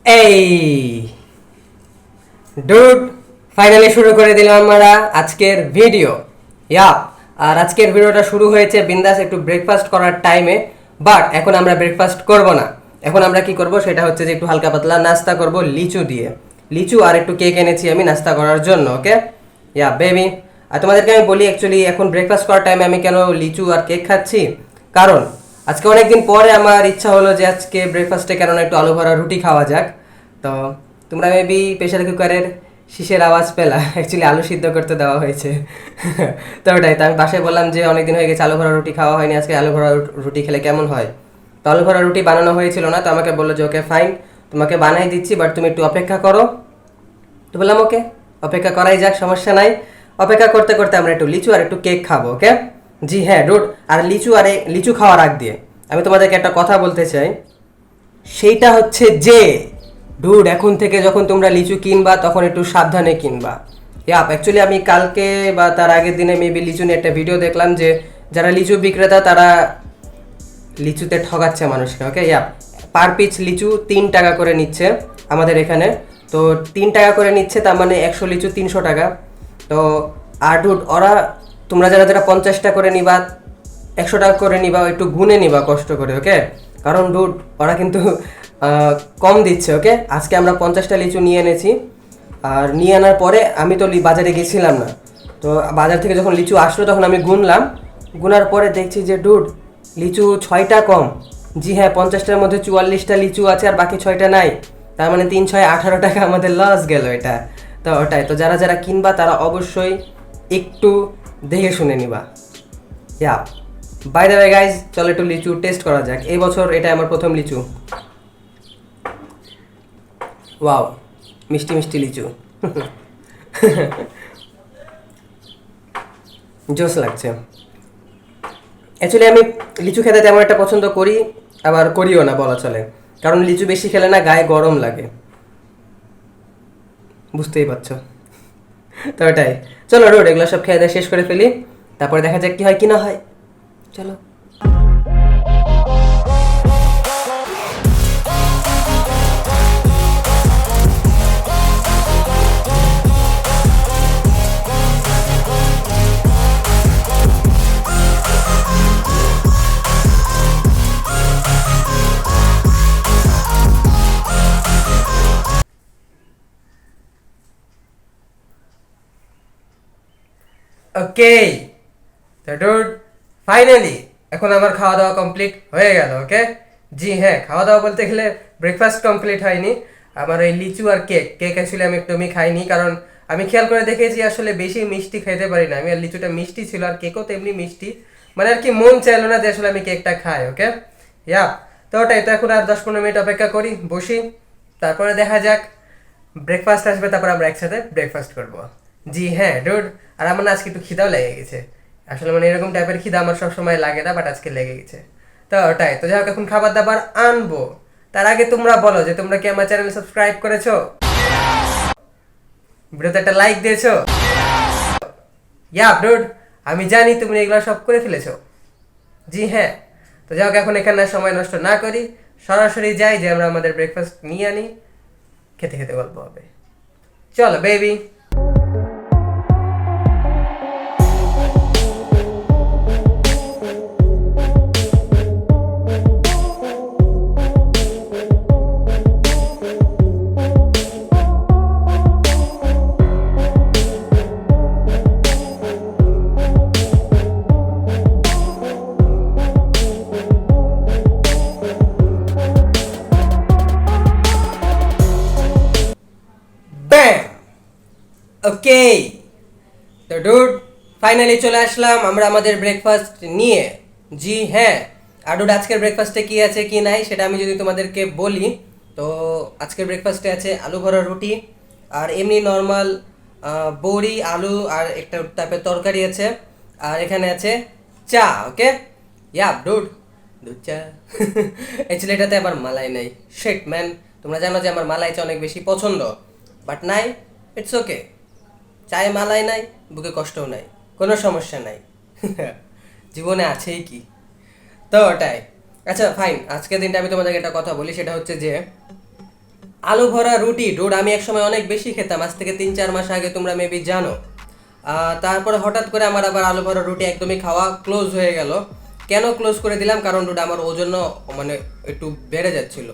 এই dude, finally শুরু করে দিলাম আমরা আজকের ভিডিও। ইয়াপ, আর আজকের ভিডিওটা শুরু হয়েছে বিন্দাস একটু ব্রেকফাস্ট করার টাইমে। বাট এখন আমরা ব্রেকফাস্ট করব না। এখন আমরা কি করব সেটা হচ্ছে যে একটু হালকা পাতলা নাস্তা করব লিচু দিয়ে। লিচু আর একটু কেক এনেছি আমি নাস্তা করার জন্য। ওকে, ইয়া বেবি। আর তোমাদেরকে আমি বলি অ্যাকচুয়ালি এখন ব্রেকফাস্ট করার টাইমে আমি কেন লিচু আর কেক খাচ্ছি, কারণ আজকে অনেকদিন পরে আমার ইচ্ছা হলো যে আজকে ব্রেকফাস্টে কেননা একটু আলু ভরা রুটি খাওয়া যাক। তো তোমরা মেবি প্রেশার কুকারের শীষের আওয়াজ পেলা, অ্যাকচুয়ালি আলু সিদ্ধ করতে দেওয়া হয়েছে। তো ওটাই, তো আমি বাসায় বললাম যে অনেকদিন হয়ে গেছে আলু ভরা রুটি খাওয়া হয়নি, আজকে আলু ভরা রুটি খেলে কেমন হয়। তো আলু ভরা রুটি বানানো হয়েছিল না, তো আমাকে বললো যে ওকে ফাইন, তোমাকে বানাই দিচ্ছি, বাট তুমি একটু অপেক্ষা করো। তো বললাম ওকে, অপেক্ষা করাই যাক, সমস্যা নাই। অপেক্ষা করতে করতে আমরা একটু লিচু আর একটু কেক খাবো। ওকে, জি হ্যাঁ ডুড। আর লিচু খাওয়ার আগ দিয়ে আমি তোমাদেরকে একটা কথা বলতে চাই, সেইটা হচ্ছে যে ডুড, এখন থেকে যখন তোমরা লিচু কিনবা তখন একটু সাবধানে কিনবা। ইয়াপ, অ্যাকচুয়ালি আমি কালকে বা তার আগের দিনে মেবি লিচু নিয়ে একটা ভিডিও দেখলাম যে যারা লিচু বিক্রেতা তারা লিচুতে ঠকাচ্ছে মানুষকে। ওকে, ইয়াপ, পার পিস লিচু 3 টাকা করে নিচ্ছে আমাদের এখানে। তো 3 টাকা করে নিচ্ছে, তার মানে 100 লিচু 300 টাকা। তো আর ডুড, ওরা তোমরা যারা যারা 50টা করে নিবা, 100 টাকা করে নিবা, একটু গুনে নিবা কষ্ট করে। ওকে, কারণ ডুড ওরা কিন্তু কম দিচ্ছে। ওকে, আজকে আমরা 50টা লিচু নিয়ে এনেছি। আর নিয়ে আনার পরে আমি তো বাজারে গেছিলাম না, তো বাজার থেকে যখন লিচু আসলো তখন আমি গুনলাম। গুনার পরে দেখছি যে ডুড লিচু 6টা কম। জি হ্যাঁ, 50টার মধ্যে 44টা লিচু আছে আর বাকি 6টা নাই। তার মানে 3 6 18 টাকা আমাদের লস গেল এটা। তো ওটাই, তো যারা যারা কিনবা তারা অবশ্যই একটু দেখে শুনে নিবা। ইয়া, বাই দ্য ওয়ে গাইজ, চলো একটু লিচু টেস্ট করা যাক। এই বছর এটা আমার প্রথম লিচু। ওয়াও, মিষ্টি মিষ্টি লিচু। জোস লাগছে। অ্যাকচুয়ালি আমি লিচু খেতে তেমন একটা পছন্দ করি, আবার করিও না বলা চলে, কারণ লিচু বেশি খেলে না গায়ে গরম লাগে, বুঝতেই পারছো। তো ওটাই, চলো রোড এগুলো সব খেয়ে শেষ করে ফেলি, তারপরে দেখা যাক কি হয় কি না হয়। চলো। ওকে, তো ডুড ফাইনালি এখন আমার খাওয়া দাওয়া কমপ্লিট হয়ে গেল। ওকে, জি হ্যাঁ, খাওয়া দাওয়া বলতে গেলে ব্রেকফাস্ট কমপ্লিট হয়নি। আমার এই লিচু আর কেক অ্যাকচুয়ালি আমি একদমই খাইনি, কারণ আমি খেয়াল করে দেখেছি আসলে বেশি মিষ্টি খেতে পারি না আমি। আর লিচুটা মিষ্টি ছিল আর কেকও তেমনি মিষ্টি, মানে আর কি মন চাইলো না যে আসলে আমি কেকটা খাই। ওকে, ইয়া, তো ওটাই, তো এখন আর 10 15 মিনিট অপেক্ষা করি, বসি, তারপরে দেখা যাক ব্রেকফাস্ট আসবে, তারপর আমরা একসাথে ব্রেকফাস্ট করব। জি হ্যাঁ ডুড, আর আমার না আজকে একটু খিদাও লেগে গেছে। আসলে মানে এরকম টাইপের খিদা আমার সবসময় লাগে না, বাট আজকে লেগে গেছে। তো ওটাই, তো যাই হোক এখন খাবার দাবার আনবো। তার আগে তোমরা বলো যে তোমরা কি আমার চ্যানেল সাবস্ক্রাইব করেছো, ভিডিওতে একটা লাইক দিয়েছো। ইয়া ডুড, আমি জানি তুমি এগুলো সব করে ফেলেছো। জি হ্যাঁ, তো যাই হোক এখন এখানে সময় নষ্ট না করি, সরাসরি যাই যে আমরা আমাদের ব্রেকফাস্ট নিয়ে আনি, খেতে খেতে গল্প হবে। চলো বেবি। ব্যাম, ওকে, তো ডুড ফাইনালি চলে আসলাম আমরা আমাদের ব্রেকফাস্ট নিয়ে। জি হ্যাঁ, আর ডুড আজকের ব্রেকফাস্টে কি আছে কি নাই সেটা আমি যদি তোমাদেরকে বলি, তো আজকের ব্রেকফাস্টে আছে আলু ভরা রুটি, আর এমনি নর্মাল বড়ি আলু আর একটা টাইপের তরকারি আছে, আর এখানে আছে চা। ওকে, ইয়া ডুড, দুধ চা। অ্যাকচুয়ালি এটাতে আবার মালাই নাই, শিট ম্যান। তোমরা জানো যে আমার মালাই চা অনেক বেশি পছন্দ, বাট নাই, ইটস ওকে। চায়ে মালাই নাই, বুকে কষ্টও নাই, কোনো সমস্যা নাই। জীবনে আছেই কি। তো ওটাই, আচ্ছা ফাইন, আজকের দিনটা আমি তোমাদেরকে একটা কথা বলি, সেটা হচ্ছে যে আলু ভরা রুটি ডুড আমি একসময় অনেক বেশি খেতাম, আজ থেকে 3-4 মাস আগে, তোমরা মেবি জানো। তারপরে হঠাৎ করে আমার আবার আলু ভরা রুটি একদমই খাওয়া ক্লোজ হয়ে গেল। কেন ক্লোজ করে দিলাম? কারণ ডুড আমার ওজন মানে একটু বেড়ে যাচ্ছিল।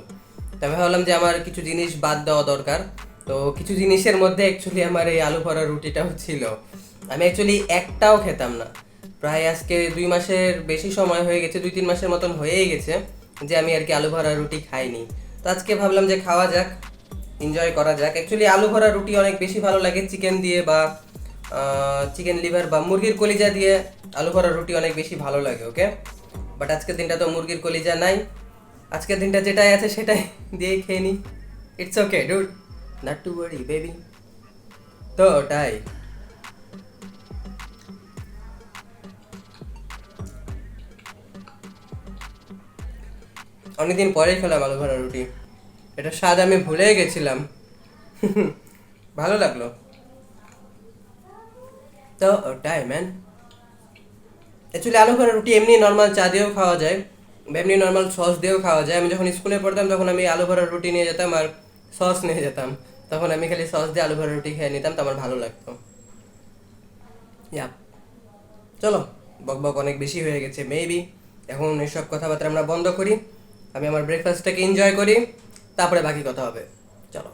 তবে ভাবলাম যে আমার কিছু জিনিস বাদ দেওয়া দরকার। তো কিছু জিনিসের মধ্যে অ্যাকচুয়ালি আমার এই আলু ভরা রুটিটাও ছিল। আমি অ্যাকচুয়ালি একটাও খেতাম না, প্রায় আজকে 2 মাসের বেশি সময় হয়ে গেছে, 2-3 মাসের মতন হয়েই গেছে যে আমি আর কি আলু ভরা রুটি খাইনি। তো আজকে ভাবলাম যে খাওয়া যাক, এনজয় করা যাক। অ্যাকচুয়ালি আলু ভরা রুটি অনেক বেশি ভালো লাগে চিকেন দিয়ে, বা চিকেন লিভার বা মুরগির কলিজা দিয়ে আলু ভরা রুটি অনেক বেশি ভালো লাগে। ওকে, বাট আজকের দিনটা তো মুরগির কলিজা নাই, আজকের দিনটা যেটাই আছে সেটাই দিয়েই খেয়ে নিই। It's okay dude, not to worry baby. তো ওটাই। অনেকদিন পরেই খেলাম আলু ভরা রুটি, এটা স্বাদ আমি ভুলেই গেছিলাম। ভালো লাগলো। তো ওটাই ম্যান। অ্যাকচুয়ালি আলু ভরা রুটি এমনি নর্মাল চা দিয়েও খাওয়া যায়, বা এমনি নর্মাল সস দিয়েও খাওয়া যায়। আমি যখন স্কুলে পড়তাম তখন আমি আলু ভরা রুটি নিয়ে যেতাম আর সস নিয়ে যেতাম, তখন আমি খালি সস দিয়ে আলু ভরা রুটি খেয়ে নিতাম, তো আমার ভালো লাগতো। ইয়া, চলো, বক বক অনেক বেশি হয়ে গেছে মেবি, এখন এসব কথাবার্তা আমরা বন্ধ করি, আমি আমার ব্রেকফাস্টটাকে এনজয় করি, তারপরে বাকি কথা হবে। চলো।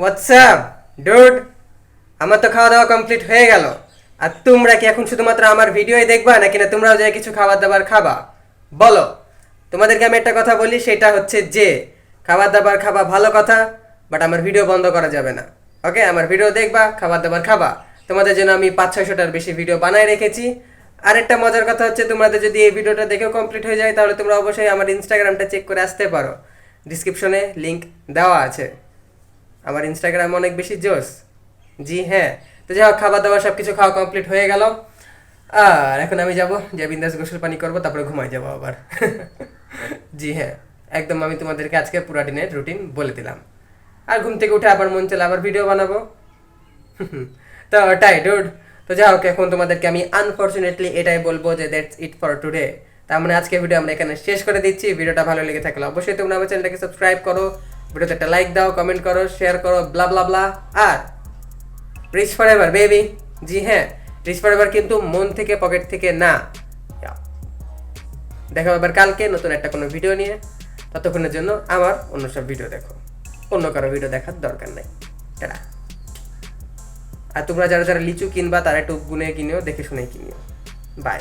হোয়াটসঅ্যাপ ডুড, আমার তো খাওয়া দাওয়া কমপ্লিট হয়ে গেল। আর তোমরা কি এখন শুধুমাত্র আমার ভিডিওই দেখবা, নাকি না তোমরাও যাই কিছু খাবার দাবার খাবা? বলো। তোমাদেরকে আমি একটা কথা বলি, সেটা হচ্ছে যে খাবার দাবার খাবা ভালো কথা, বাট আমার ভিডিও বন্ধ করা যাবে না। ওকে, আমার ভিডিও দেখবা, খাবার দাবার খাবা। তোমাদের জন্য আমি 500-600টার বেশি ভিডিও বানাই রেখেছি। আরেকটা মজার কথা হচ্ছে, তোমাদের যদি এই ভিডিওটা দেখেও কমপ্লিট হয়ে যায়, তাহলে তোমরা অবশ্যই আমার ইনস্টাগ্রামটা চেক করে আসতে পারো, ডিসক্রিপশনে লিঙ্ক দেওয়া আছে। আমার ইনস্টাগ্রাম অনেক বেশি জোস। জি হ্যাঁ। তো যাই হোক, খাবার দাবার সব কিছু খাওয়া কমপ্লিট হয়ে গেল, আর এখন আমি যাব যে বিন্দাস গোসল পানি করবো, তারপরে ঘুমাই যাবো আবার। জি হ্যাঁ, একদম আমি তোমাদেরকে আজকে পুরা দিনের রুটিন বলে দিলাম। আর ঘুম থেকে উঠে আবার মন চলে আবার ভিডিও বানাবো। তো ওটাই ডুড। তো যাই হোক, এখন তোমাদেরকে আমি আনফর্চুনেটলি এটাই বলবো যে দ্যাটস ইট ফর টুডে। তার মানে আজকে ভিডিও আমরা এখানে শেষ করে দিচ্ছি। ভিডিওটা ভালো লেগে থাকলে অবশ্যই তোমরা আমার চ্যানেলটাকে সাবস্ক্রাইব করো, ভিডিওতে একটা লাইক দাও, কমেন্ট করো, শেয়ার করো, ব্লা ব্লা ব্লা। আর রিচ ফর এভার বেবি। জি হ্যাঁ, রিচ ফর এভার কিন্তু মন থেকে, পকেট থেকে না। দেখো আবার কালকে নতুন একটা কোনো ভিডিও নিয়ে। ততক্ষণের জন্য আমার অন্য সব ভিডিও দেখো, অন্য কারো ভিডিও দেখার দরকার নেই। টাটা। আর তোমরা যারা যারা লিচু কিনবা তারা একটু গুনে কিনেও, দেখে শুনে কিনিও। বাই।